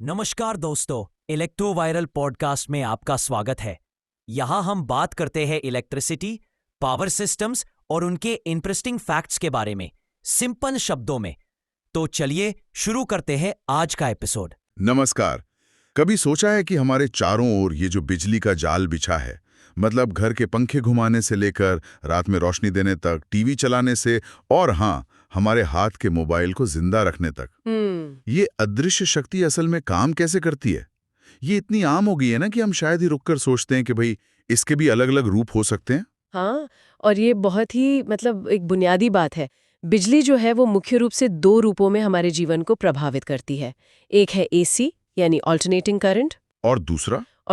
नमस्कार दोस्तों, electro viral podcast में आपका स्वागत है। यहाँ हम बात करते हैं इलेक्ट्रिसिटी, पावर सिस्टम्स और उनके इंटरेस्टिंग फैक्ट्स के बारे में, सिंपल शब्दों में। तो चलिए शुरू करते हैं आज का एपिसोड। नमस्कार। कभी सोचा है कि हमारे चारों ओर ये जो बिजली का जाल बिछा है, मतलब घर के पंखे घुमाने से लेकर रात में रोशनी देने तक, टीवी चलाने से और हाँ, हमारे हाथ के मोबाइल को जिंदा रखने तक, ये अदृश्य शक्ति असल में काम कैसे करती है? ये इतनी आम हो गई है ना कि हम शायद ही रुककर सोचते हैं कि भाई इसके भी अलग अलग रूप हो सकते हैं। हाँ, और ये बहुत ही एक बुनियादी बात है। बिजली जो है वो मुख्य रूप से दो रूपों में हमारे जीवन को प्रभावित करती है। एक है एसी यानी ऑल्टरनेटिंग करंट, और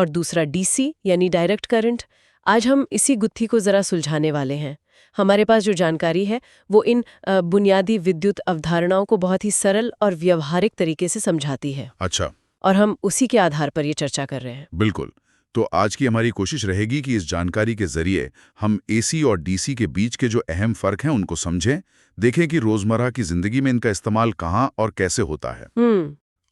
दूसरा डीसी यानी डायरेक्ट करंट। आज हम इसी गुत्थी को जरा सुलझाने वाले हैं। हमारे पास जो जानकारी है वो इन बुनियादी विद्युत अवधारणाओं को बहुत ही सरल और व्यवहारिक तरीके से समझाती है। अच्छा, और हम उसी के आधार पर ये चर्चा कर रहे हैं। बिल्कुल। तो आज की हमारी कोशिश रहेगी कि इस जानकारी के जरिए हम एसी और डीसी के बीच के जो अहम फर्क हैं उनको समझें, देखें कि रोजमर्रा की जिंदगी में इनका इस्तेमाल कहाँ और कैसे होता है।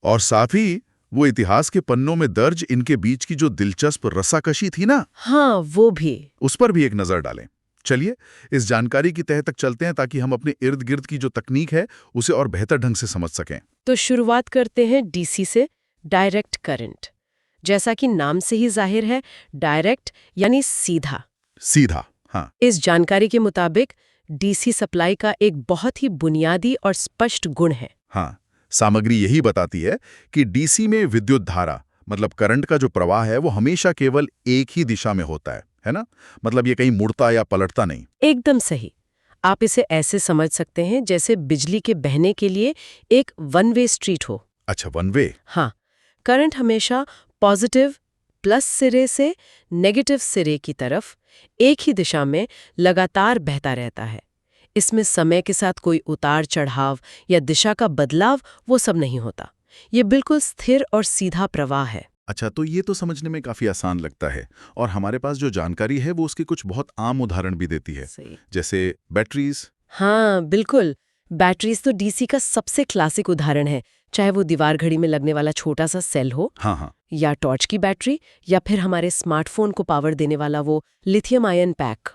और साथ ही वो इतिहास के पन्नों में दर्ज इनके बीच की जो दिलचस्प रस्साकशी थी ना, हाँ, वो भी, उस पर भी एक नजर डालें। चलिए इस जानकारी की तह तक चलते हैं ताकि हम अपने इर्द गिर्द की जो तकनीक है उसे और बेहतर ढंग से समझ सकें। तो शुरुआत करते हैं डीसी से, डायरेक्ट करंट। जैसा कि नाम से ही जाहिर है, डायरेक्ट यानी सीधा। हाँ। इस जानकारी के मुताबिक डीसी सप्लाई का एक बहुत ही बुनियादी और स्पष्ट गुण है। हाँ, सामग्री यही बताती है कि डीसी में विद्युत धारा मतलब करंट का जो प्रवाह है वो हमेशा केवल एक ही दिशा में होता है ना? मतलब ये कहीं मुड़ता या पलटता नहीं। एकदम सही। आप इसे ऐसे समझ सकते हैं जैसे बिजली के बहने के लिए एक वन वे स्ट्रीट हो। अच्छा, वन वे। हाँ, करंट हमेशा पॉजिटिव प्लस सिरे से नेगेटिव सिरे की तरफ एक ही दिशा में लगातार बहता रहता है। इसमें समय के साथ कोई उतार चढ़ाव या दिशा का बदलाव वो सब नहीं होता। ये बिल्कुल स्थिर और सीधा प्रवाह है। अच्छा, तो ये तो समझने में काफी आसान लगता है और हमारे पास जो जानकारी है वो उसके कुछ बहुत आम उदाहरण भी देती है। सही। जैसे बैटरीज। हाँ, बिल्कुल। बैटरीज तो डीसी का सबसे क्लासिक उदाहरण है, चाहे वो दीवार घड़ी में लगने वाला छोटा सा सेल हो, हाँ, या टॉर्च की बैटरी, या फिर हमारे स्मार्टफोन को पावर देने वाला वो लिथियम आयन पैक,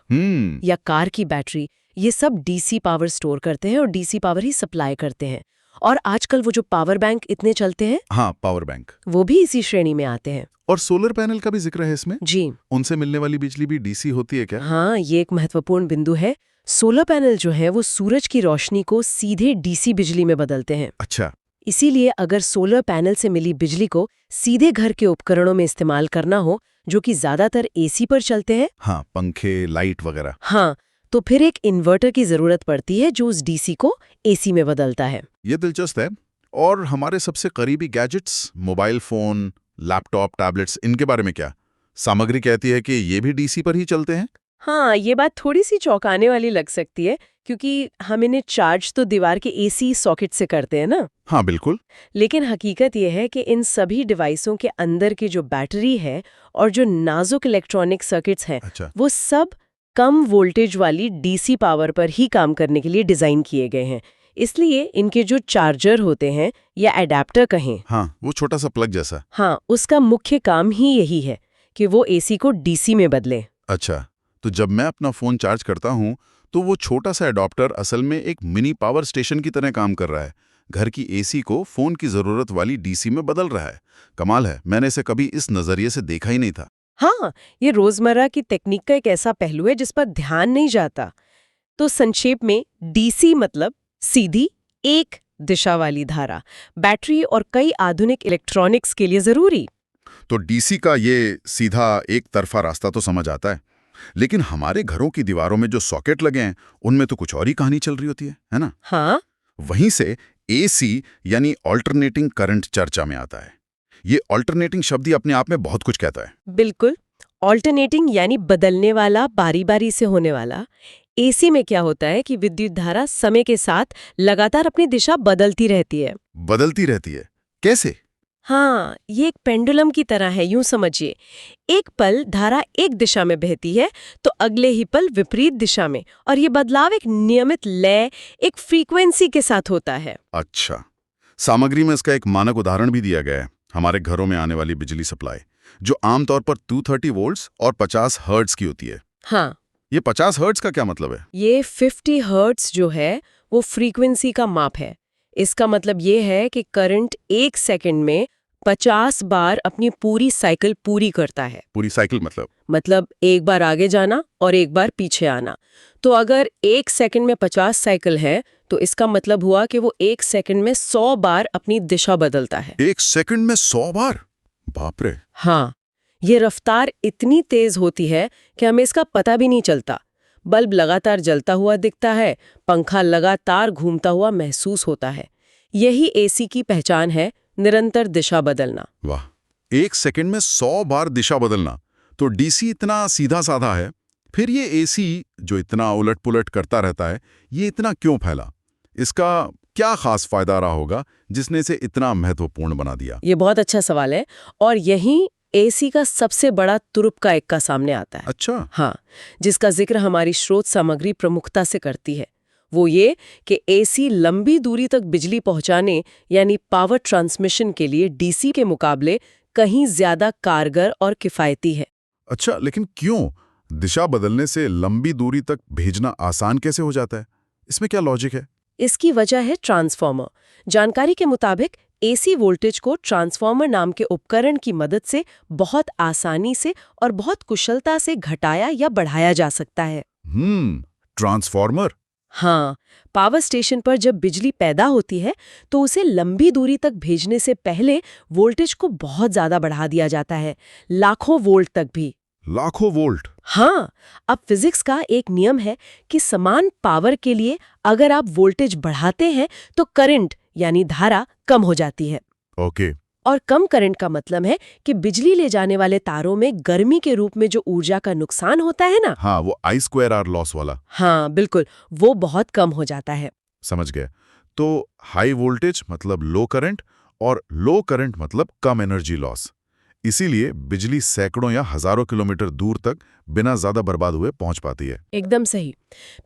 या कार की बैटरी। ये सब डीसी पावर स्टोर करते हैं और डीसी पावर ही सप्लाई करते हैं। और आजकल वो जो पावर बैंक इतने चलते हैं, हाँ, पावर बैंक, वो भी इसी श्रेणी में आते हैं। और सोलर पैनल का भी जिक्र है इसमें। जी, उनसे मिलने वाली बिजली भी डीसी होती है क्या? हाँ, ये एक महत्वपूर्ण बिंदु है। सोलर पैनल जो है वो सूरज की रोशनी को सीधे डीसी बिजली में बदलते हैं। अच्छा। इसीलिए अगर सोलर पैनल से मिली बिजली को सीधे घर के उपकरणों में इस्तेमाल करना हो, जो कि ज्यादातर एसी पर चलते हैं, हाँ, पंखे, लाइट वगैरह, हाँ, तो फिर एक इन्वर्टर की जरूरत पड़ती है जो उस डीसी को एसी में बदलता है। ये दिलचस्प है। और हमारे सबसे करीबी gadgets, mobile phone, laptop, tablets, इनके बारे में क्या? सामग्री कहती है कि ये भी डीसी पर ही चलते हैं। हाँ, ये बात थोड़ी सी चौंकाने वाली लग सकती है, क्योंकि हम इन्हें चार्ज तो दीवार के एसी सॉकेट से करते हैं ना। हाँ, बिल्कुल। लेकिन हकीकत यह है कि इन सभी डिवाइसों के अंदर की जो बैटरी है और जो नाजुक इलेक्ट्रॉनिक सर्किट्स हैं, अच्छा। वो सब कम वोल्टेज वाली डीसी पावर पर ही काम करने के लिए डिजाइन किए गए हैं। इसलिए इनके जो चार्जर होते हैं या एडेप्टर कहें, हाँ, वो छोटा सा प्लग जैसा। हाँ, उसका मुख्य काम ही यही है कि वो एसी को डीसी में बदले। अच्छा, तो जब मैं अपना फोन चार्ज करता हूँ तो वो छोटा सा एडॉप्टर असल में एक मिनी पावर स्टेशन की तरह काम कर रहा है। घर की एसी को फोन की जरूरत वाली डीसी में बदल रहा है। कमाल है, मैंने इसे कभी इस नजरिए से देखा ही नहीं था। हाँ, ये रोजमर्रा की तकनीक का एक ऐसा पहलू है जिस पर ध्यान नहीं जाता। तो संक्षेप में डीसी मतलब सीधी एक दिशा वाली धारा, बैटरी और कई आधुनिक इलेक्ट्रॉनिक्स के लिए जरूरी। तो डीसी का ये सीधा एक तरफा रास्ता तो समझ आता है, लेकिन हमारे घरों की दीवारों में जो सॉकेट लगे हैं उनमें तो कुछ और ही कहानी चल रही होती है ना? हाँ, वहीं से एसी यानी ऑल्टरनेटिंग करंट चर्चा में आता है। ये ऑल्टरनेटिंग शब्द ही अपने आप में बहुत कुछ कहता है। बिल्कुल। ऑल्टरनेटिंग यानी बदलने वाला, बारी बारी से होने वाला। एसी में क्या होता है कि विद्युत धारा समय के साथ लगातार अपनी दिशा बदलती रहती है। बदलती रहती है? कैसे? हाँ, ये एक पेंडुलम की तरह है, यूं समझिए। एक पल धारा एक दिशा में बहती है तो अगले ही पल विपरीत दिशा में, और ये बदलाव एक नियमित लय, एक फ्रीक्वेंसी के साथ होता है। अच्छा, सामग्री में इसका एक मानक उदाहरण भी दिया गया है। हमारे घरों में आने वाली बिजली सप्लाई, जो आमतौर पर 230 वोल्ट्स और 50 हर्ट्ज की होती है। हाँ, ये 50 हर्ट्ज का क्या मतलब है? ये 50 हर्ट्ज जो है वो फ्रीक्वेंसी का माप है। इसका मतलब ये है कि करंट 1 सेकंड में 50 बार अपनी पूरी साइकिल पूरी करता है। पूरी साइकिल मतलब एक बार आगे जाना और एक बार पीछे आना। तो अगर 1 सेकंड में 50 साइकिल है तो इसका मतलब हुआ कि वो 1 सेकंड में 100 बार अपनी दिशा बदलता है। 1 सेकंड में 100 बार? बाप रे। हाँ, ये रफ्तार इतनी तेज होती है कि हमें इसका पता भी नहीं चलता। बल्ब लगातार जलता हुआ दिखता है, पंखा लगातार घूमता हुआ महसूस होता है। यही एसी की पहचान है, निरंतर दिशा बदलना। वाह, 1 सेकंड में 100 बार दिशा बदलना। तो डीसी इतना सीधा साधा है, फिर ये एसी जो इतना उलट पुलट करता रहता है, ये इतना क्यों फैला? इसका क्या खास फायदा रहा होगा जिसने इसे इतना महत्वपूर्ण बना दिया? ये बहुत अच्छा सवाल है और यही एसी का सबसे बड़ा तुरुप का इक्का सामने आता है। अच्छा। हाँ, जिसका जिक्र हमारी स्रोत सामग्री प्रमुखता से करती है। वो ये कि एसी लंबी दूरी तक बिजली पहुंचाने यानी पावर ट्रांसमिशन के लिए डीसी के मुकाबले कहीं ज्यादा कारगर और किफायती है। अच्छा, लेकिन क्यों? दिशा बदलने से लंबी दूरी तक भेजना आसान कैसे हो जाता है? इसमें क्या लॉजिक है? इसकी वजह है ट्रांसफार्मर। जानकारी के मुताबिक एसी वोल्टेज को ट्रांसफार्मर नाम के उपकरण की मदद से बहुत आसानी से और बहुत कुशलता से घटाया या बढ़ाया जा सकता है। ट्रांसफार्मर? हाँ, पावर स्टेशन पर जब बिजली पैदा होती है तो उसे लंबी दूरी तक भेजने से पहले वोल्टेज को बहुत ज्यादा बढ़ा दिया जाता है, लाखों वोल्ट तक भी। लाखों वोल्ट? हाँ, अब फिजिक्स का एक नियम है कि समान पावर के लिए अगर आप वोल्टेज बढ़ाते हैं तो करंट यानी धारा कम हो जाती है। ओके। और कम करंट का मतलब है कि बिजली ले जाने वाले तारों में गर्मी के रूप में जो ऊर्जा का नुकसान होता है ना, हाँ, वो I2R लॉस वाला। हाँ बिल्कुल, वो बहुत कम हो जाता है। समझ गए। तो हाई वोल्टेज मतलब लो करंट और लो करंट मतलब कम एनर्जी लॉस। इसीलिए बिजली सैकड़ों या हजारों किलोमीटर दूर तक बिना ज्यादा बर्बाद हुए पहुंच पाती है। एकदम सही।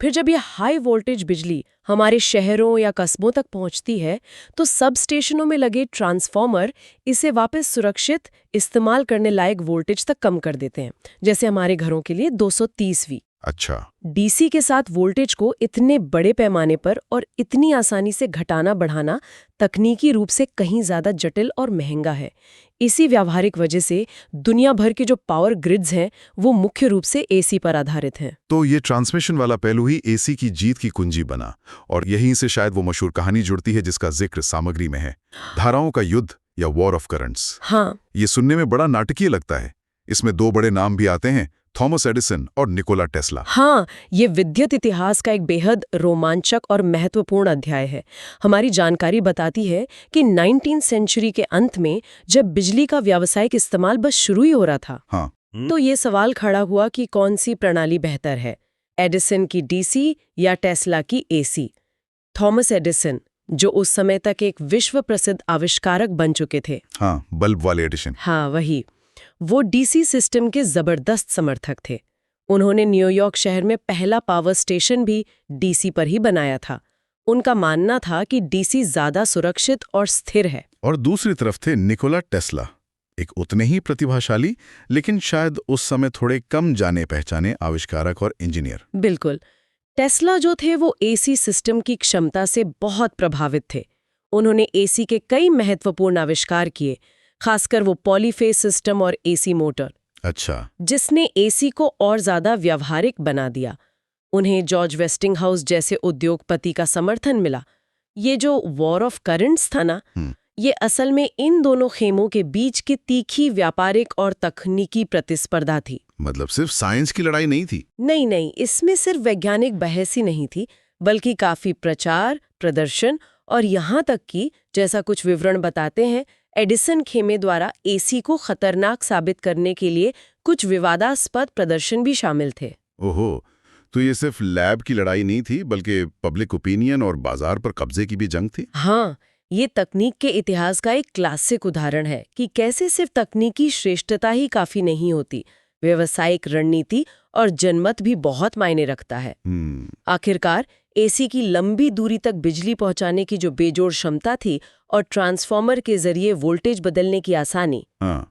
फिर जब ये हाई वोल्टेज बिजली हमारे शहरों या कस्बों तक पहुंचती है तो सब स्टेशनों में लगे ट्रांसफार्मर इसे वापस सुरक्षित इस्तेमाल करने लायक वोल्टेज तक कम कर देते हैं, जैसे हमारे घरों के लिए 230V। अच्छा। डीसी के साथ वोल्टेज को इतने बड़े पैमाने पर और इतनी आसानी से घटाना बढ़ाना तकनीकी रूप से कहीं ज्यादा जटिल और महंगा है। इसी व्यावहारिक वजह से दुनिया भर के जो पावर ग्रिड्स हैं वो मुख्य रूप से एसी पर आधारित हैं। तो ये ट्रांसमिशन वाला पहलू ही एसी की जीत की कुंजी बना, और यहीं से शायद वो मशहूर कहानी जुड़ती है जिसका जिक्र सामग्री में है, धाराओं का युद्ध या वॉर ऑफ करंट्स। हाँ, ये सुनने में बड़ा नाटकीय लगता है। इसमें दो बड़े नाम भी आते हैं, थॉमस एडिसन और निकोला टेस्ला। हाँ, ये विद्युत इतिहास का एक बेहद रोमांचक और महत्वपूर्ण अध्याय है। हमारी जानकारी बताती है कि 19वीं सेंचुरी के अंत में जब बिजली का व्यावसायिक इस्तेमाल बस शुरू ही हो रहा था, हाँ। तो ये सवाल खड़ा हुआ कि कौन सी प्रणाली बेहतर है, एडिसन की डीसी या टेस्ला की एसी। थॉमस एडिसन, जो उस समय तक एक विश्व प्रसिद्ध आविष्कारक बन चुके थे, हाँ, बल्ब वाले एडिशन। हाँ वही, वो डीसी सिस्टम के जबरदस्त समर्थक थे। उन्होंने न्यूयॉर्क शहर में पहला पावर स्टेशन भी डीसी पर ही बनाया था। उनका मानना था कि डीसी ज्यादा सुरक्षित और स्थिर है। और दूसरी तरफ थे निकोला टेस्ला, एक उतने ही प्रतिभाशाली लेकिन शायद उस समय थोड़े कम जाने पहचाने आविष्कारक और इंजीनियर। बिल्कुल, टेस्ला जो थे वो एसी सिस्टम की क्षमता से बहुत प्रभावित थे। उन्होंने एसी के कई महत्वपूर्ण आविष्कार किए, खासकर वो पॉलीफेज सिस्टम और एसी मोटर। अच्छा। जिसने एसी को और ज्यादा व्यावहारिक बना दिया। उन्हें जॉर्ज वेस्टिंगहाउस जैसे उद्योगपति का समर्थन मिला। ये जो वॉर ऑफ करंट्स था ना, ये असल में इन दोनों खेमों के बीच की तीखी व्यापारिक और तकनीकी प्रतिस्पर्धा थी। मतलब सिर्फ साइंस की लड़ाई नहीं थी? नहीं, इसमें सिर्फ वैज्ञानिक बहस ही नहीं थी, बल्कि काफी प्रचार, प्रदर्शन और यहाँ तक कि, जैसा कुछ विवरण बताते हैं, एडिसन खेमे द्वारा एसी को खतरनाक साबित करने के लिए कुछ विवादास्पद प्रदर्शन भी शामिल थे। ओहो, तो ये सिर्फ लैब की लड़ाई नहीं थी बल्कि पब्लिक ओपिनियन और बाजार पर कब्जे की भी जंग थी। हाँ, ये तकनीक के इतिहास का एक क्लासिक उदाहरण है कि कैसे सिर्फ तकनीकी श्रेष्ठता ही काफी नहीं होती, व्यावसायिक रणनीति और जनमत भी बहुत मायने रखता है। आखिरकार एसी की लंबी दूरी तक बिजली पहुंचाने की जो बेजोड़ क्षमता थी और ट्रांसफार्मर के जरिए वोल्टेज बदलने की आसानी,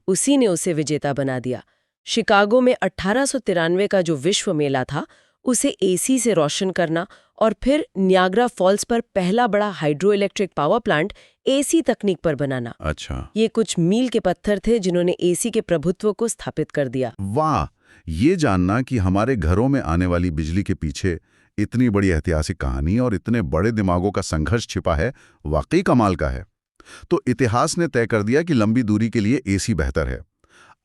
उसी ने उसे विजेता बना दिया। शिकागो में 1893 का जो विश्व मेला था, उसे एसी से रोशन करना और फिर नियाग्रा फॉल्स पर पहला बड़ा hydro electric power plant AC तकनीक पर बनाना। अच्छा, ये कुछ मील के पत्थर थे जिन्होंने एसी के प्रभुत्व को स्थापित कर दिया। वाह! ये जानना कि हमारे घरों में आने वाली बिजली के पीछे इतनी बड़ी ऐतिहासिक कहानी और इतने बड़े दिमागों का संघर्ष छिपा है, वाकई कमाल का है। तो इतिहास ने तय कर दिया कि लंबी दूरी के लिए एसी बेहतर है।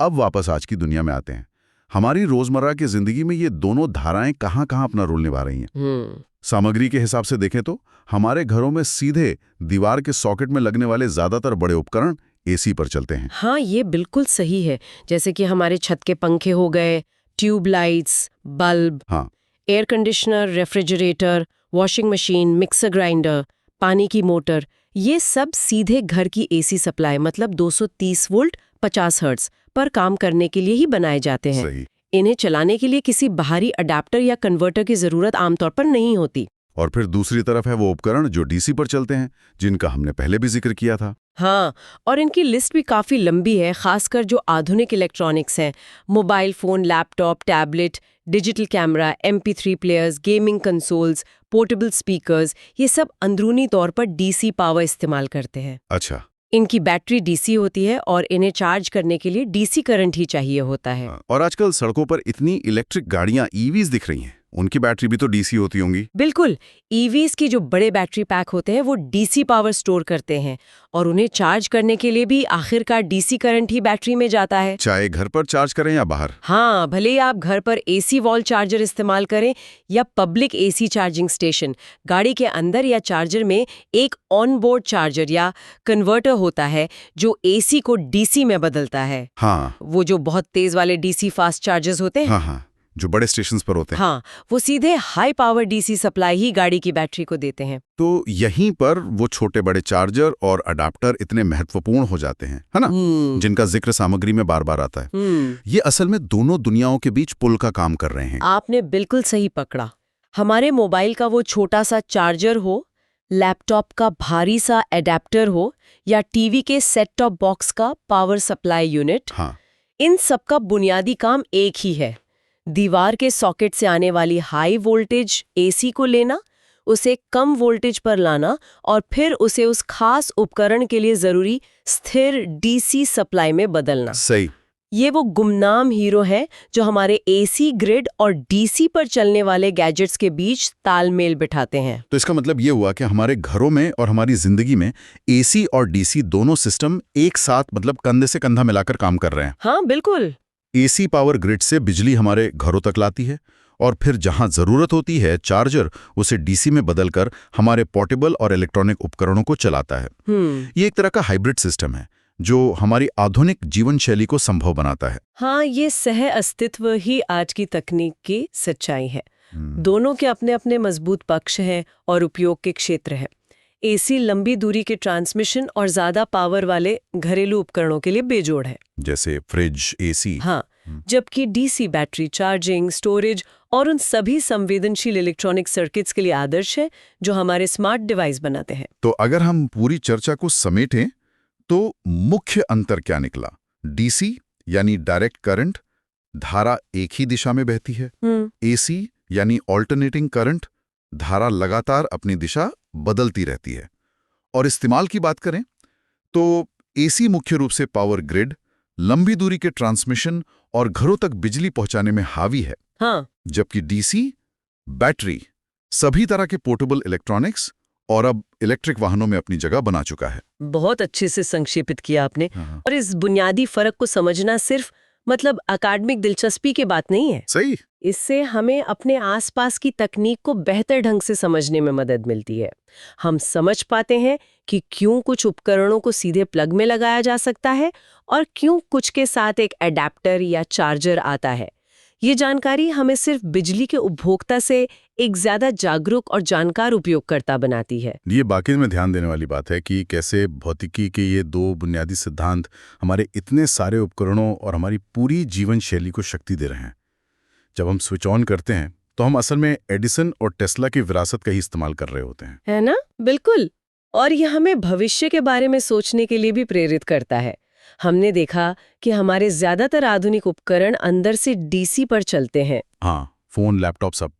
अब वापस आज की दुनिया में आते हैं। हमारी रोजमर्रा की जिंदगी में ये दोनों धाराएं कहाँ-कहाँ अपना रोल निभा रही हैं? सामग्री के हिसाब से देखें तो हमारे घरों में सीधे दीवार के सॉकेट में लगने वाले ज्यादातर बड़े उपकरण एसी पर चलते हैं। हाँ, ये बिल्कुल सही है। जैसे कि हमारे छत के पंखे हो गए, ट्यूब लाइट्स, बल्ब, हाँ, air conditioner, refrigerator, washing machine, mixer grinder, पानी की मोटर, ये सब सीधे घर की एसी सप्लाई मतलब 230 वोल्ट 50 हर्ट्ज पर काम करने के लिए ही बनाए जाते हैं। सही। इन्हें चलाने के लिए किसी बाहरी अडेप्टर या कन्वर्टर की जरूरत आमतौर पर नहीं होती। और फिर दूसरी तरफ है वो उपकरण जो डीसी पर चलते हैं, जिनका हमने पहले भी जिक्र किया था। हाँ, और इनकी लिस्ट भी काफी लंबी है, खासकर जो आधुनिक इलेक्ट्रॉनिक्स हैं। Mobile phone, laptop, tablet, digital camera, MP3 players, gaming consoles, portable speakers, ये सब अंदरूनी तौर पर डीसी पावर इस्तेमाल करते हैं। अच्छा। इनकी बैटरी डीसी होती है और इन्हें चार्ज करने के लिए डीसी करंट ही चाहिए होता है। और आजकल सड़कों पर इतनी इलेक्ट्रिक गाड़ियां ईवीज दिख रही हैं, उनकी बैटरी भी तो डीसी होती होंगी। बिल्कुल, ईवीज की जो बड़े बैटरी पैक होते हैं वो डीसी पावर स्टोर करते हैं और उन्हें चार्ज करने के लिए भी आखिरकार डीसी करंट ही बैटरी में जाता है। चाहे घर पर चार्ज करें या बाहर। हाँ, भले ही आप घर पर एसी वॉल चार्जर इस्तेमाल करें या पब्लिक एसी चार्जिंग स्टेशन, गाड़ी के अंदर या चार्जर में एक ऑन बोर्ड चार्जर या कन्वर्टर होता है जो एसी को डीसी में बदलता है। हाँ, वो जो बहुत तेज वाले डीसी फास्ट चार्जर्स होते हैं, हाँ, जो बड़े स्टेशंस पर होते हैं। हाँ, वो सीधे हाई पावर डीसी सप्लाई ही गाड़ी की बैटरी को देते हैं। तो यहीं पर वो छोटे बड़े चार्जर और अडाप्टर इतने महत्वपूर्ण हो जाते हैं, है ना? जिनका जिक्र सामग्री में बार-बार आता है। ये असल में दोनों दुनियाओं के बीच पुल का काम कर रहे हैं। आपने बिल्कुल सही पकड़ा। हमारे मोबाइल का वो छोटा सा चार्जर हो, लैपटॉप का भारी सा एडेप्टर हो या टीवी के सेट टॉप बॉक्स का पावर सप्लाई यूनिट, हाँ, इन सब का बुनियादी काम एक ही है। दीवार के सॉकेट से आने वाली हाई वोल्टेज एसी को लेना, उसे कम वोल्टेज पर लाना और फिर उसे उस खास उपकरण के लिए जरूरी स्थिर डीसी सप्लाई में बदलना। सही। ये वो गुमनाम हीरो हैं जो हमारे एसी ग्रिड और डीसी पर चलने वाले गैजेट्स के बीच तालमेल बिठाते हैं। तो इसका मतलब ये हुआ कि हमारे घरों में और हमारी जिंदगी में एसी और डीसी दोनों सिस्टम एक साथ मतलब कंधे से कंधा मिलाकर काम कर रहे हैं। हाँ, बिल्कुल। एसी पावर ग्रिड से बिजली हमारे घरों तक लाती है और फिर जहां जरूरत होती है चार्जर उसे डीसी में बदलकर हमारे पोर्टेबल और इलेक्ट्रॉनिक उपकरणों को चलाता है। ये एक तरह का हाइब्रिड सिस्टम है जो हमारी आधुनिक जीवन शैली को संभव बनाता है। हाँ, ये सह अस्तित्व ही आज की तकनीक की सच्चाई है। दोनों के अपने अपने मजबूत पक्ष हैं और उपयोग के क्षेत्र हैं। एसी लंबी दूरी के ट्रांसमिशन और ज्यादा पावर वाले घरेलू उपकरणों के लिए बेजोड़ है, जैसे फ्रिज, एसी। हाँ, जबकि डीसी बैटरी चार्जिंग, स्टोरेज और उन सभी संवेदनशील इलेक्ट्रॉनिक सर्किट्स के लिए आदर्श है जो हमारे स्मार्ट डिवाइस बनाते हैं। तो अगर हम पूरी चर्चा को समेटें तो मुख्य अंतर क्या निकला? डीसी यानी डायरेक्ट करंट, धारा एक ही दिशा में बहती है। एसी यानी ऑल्टरनेटिंग करंट, धारा लगातार अपनी दिशा बदलती रहती है। और इस्तेमाल की बात करें तो एसी मुख्य रूप से पावर ग्रिड, लंबी दूरी के ट्रांसमिशन और घरों तक बिजली पहुंचाने में हावी है। हाँ, जबकि डीसी, बैटरी, सभी तरह के पोर्टेबल इलेक्ट्रॉनिक्स और अब इलेक्ट्रिक वाहनों में अपनी जगह बना चुका है। बहुत अच्छे से संक्षेपित किया आपने। और इस बुनियादी फर्क को समझना सिर्फ मतलब अकादमिक दिलचस्पी की बात नहीं है। सही। इससे हमें अपने आसपास की तकनीक को बेहतर ढंग से समझने में मदद मिलती है। हम समझ पाते हैं कि क्यों कुछ उपकरणों को सीधे प्लग में लगाया जा सकता है और क्यों कुछ के साथ एक एडेप्टर या चार्जर आता है। ये जानकारी हमें सिर्फ बिजली के उपभोक्ता से एक ज्यादा जागरूक और जानकार उपयोगकर्ता बनाती है। ये वाकई में ध्यान देने वाली बात है कि कैसे भौतिकी के ये दो बुनियादी सिद्धांत हमारे इतने सारे उपकरणों और हमारी पूरी जीवन शैली को शक्ति दे रहे हैं। जब हम स्विच ऑन करते हैं तो हम असल में एडिसन और टेस्ला की विरासत का ही इस्तेमाल कर रहे होते हैं। है ना? बिल्कुल। और ये हमें भविष्य के बारे में सोचने के लिए भी प्रेरित करता है। हमने देखा कि हमारे ज्यादातर आधुनिक उपकरण अंदर से डीसी पर चलते हैं हाँ, फोन, लैपटॉप सब।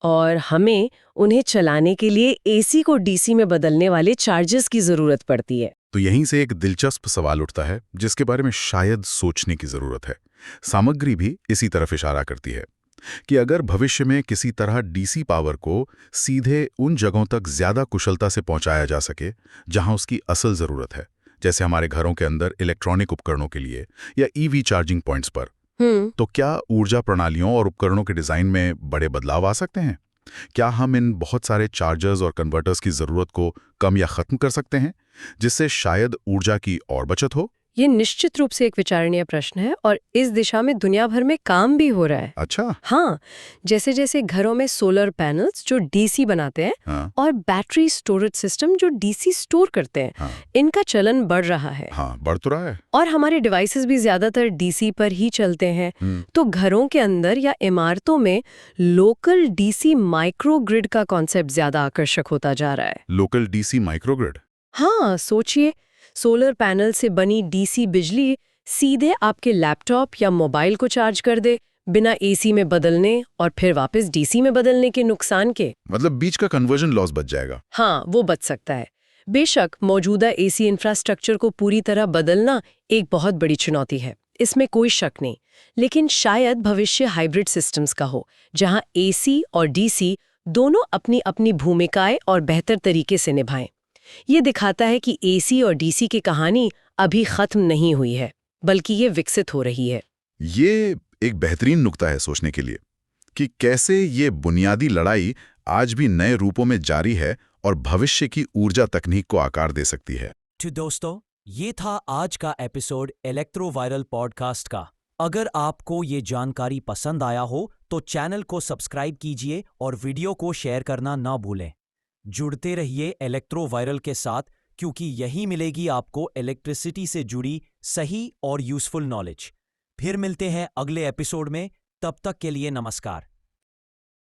और हमें उन्हें चलाने के लिए एसी को डीसी में बदलने वाले चार्जर्स की जरूरत पड़ती है। तो यहीं से एक दिलचस्प सवाल उठता है जिसके बारे में शायद सोचने की जरूरत है। सामग्री भी इसी तरफ इशारा करती है कि अगर भविष्य में किसी तरह डीसी पावर को सीधे उन जगहों तक ज्यादा कुशलता से पहुंचाया जा सके जहां उसकी असल जरूरत है, जैसे हमारे घरों के अंदर इलेक्ट्रॉनिक उपकरणों के लिए या ईवी चार्जिंग पॉइंट्स पर, तो क्या ऊर्जा प्रणालियों और उपकरणों के डिजाइन में बड़े बदलाव आ सकते हैं? क्या हम इन बहुत सारे चार्जर्स और कन्वर्टर्स की जरूरत को कम या खत्म कर सकते हैं, जिससे शायद ऊर्जा की और बचत हो? ये निश्चित रूप से एक विचारणीय प्रश्न है और इस दिशा में दुनिया भर में काम भी हो रहा है। अच्छा। हाँ, जैसे जैसे घरों में सोलर पैनल्स जो डीसी बनाते हैं हाँ। और बैटरी स्टोरेज सिस्टम जो डीसी स्टोर करते हैं, हाँ। इनका चलन बढ़ रहा है। हाँ, बढ़ तो रहा है। और हमारे डिवाइसेस भी ज्यादातर डीसी पर ही चलते हैं। तो घरों के अंदर या इमारतों में लोकल डीसी माइक्रोग्रिड का कॉन्सेप्ट ज्यादा आकर्षक होता जा रहा है। Local DC microgrid? हाँ, सोचिए, सोलर पैनल से बनी डीसी बिजली सीधे आपके लैपटॉप या मोबाइल को चार्ज कर दे, बिना एसी में बदलने और फिर वापस डीसी में बदलने के नुकसान के। मतलब बीच का कन्वर्जन लॉस बच जाएगा। हाँ, वो बच सकता है। बेशक मौजूदा एसी इंफ्रास्ट्रक्चर को पूरी तरह बदलना एक बहुत बड़ी चुनौती है, इसमें कोई शक नहीं। लेकिन शायद भविष्य हाइब्रिड सिस्टम्स का हो, जहां एसी और डीसी दोनों अपनी अपनी भूमिकाएं और बेहतर तरीके से निभाएं। ये दिखाता है कि एसी और डीसी की कहानी अभी खत्म नहीं हुई है, बल्कि ये विकसित हो रही है। ये एक बेहतरीन नुक्ता है सोचने के लिए कि कैसे ये बुनियादी लड़ाई आज भी नए रूपों में जारी है और भविष्य की ऊर्जा तकनीक को आकार दे सकती है। तो दोस्तों, ये था आज का एपिसोड इलेक्ट्रोवायरल पॉडकास्ट का। अगर आपको ये जानकारी पसंद आया हो तो चैनल को सब्सक्राइब कीजिए और वीडियो को शेयर करना ना भूलें। जुड़ते रहिए इलेक्ट्रोवायरल के साथ, क्योंकि यही मिलेगी आपको इलेक्ट्रिसिटी से जुड़ी सही और यूजफुल नॉलेज। फिर मिलते हैं अगले एपिसोड में, तब तक के लिए नमस्कार।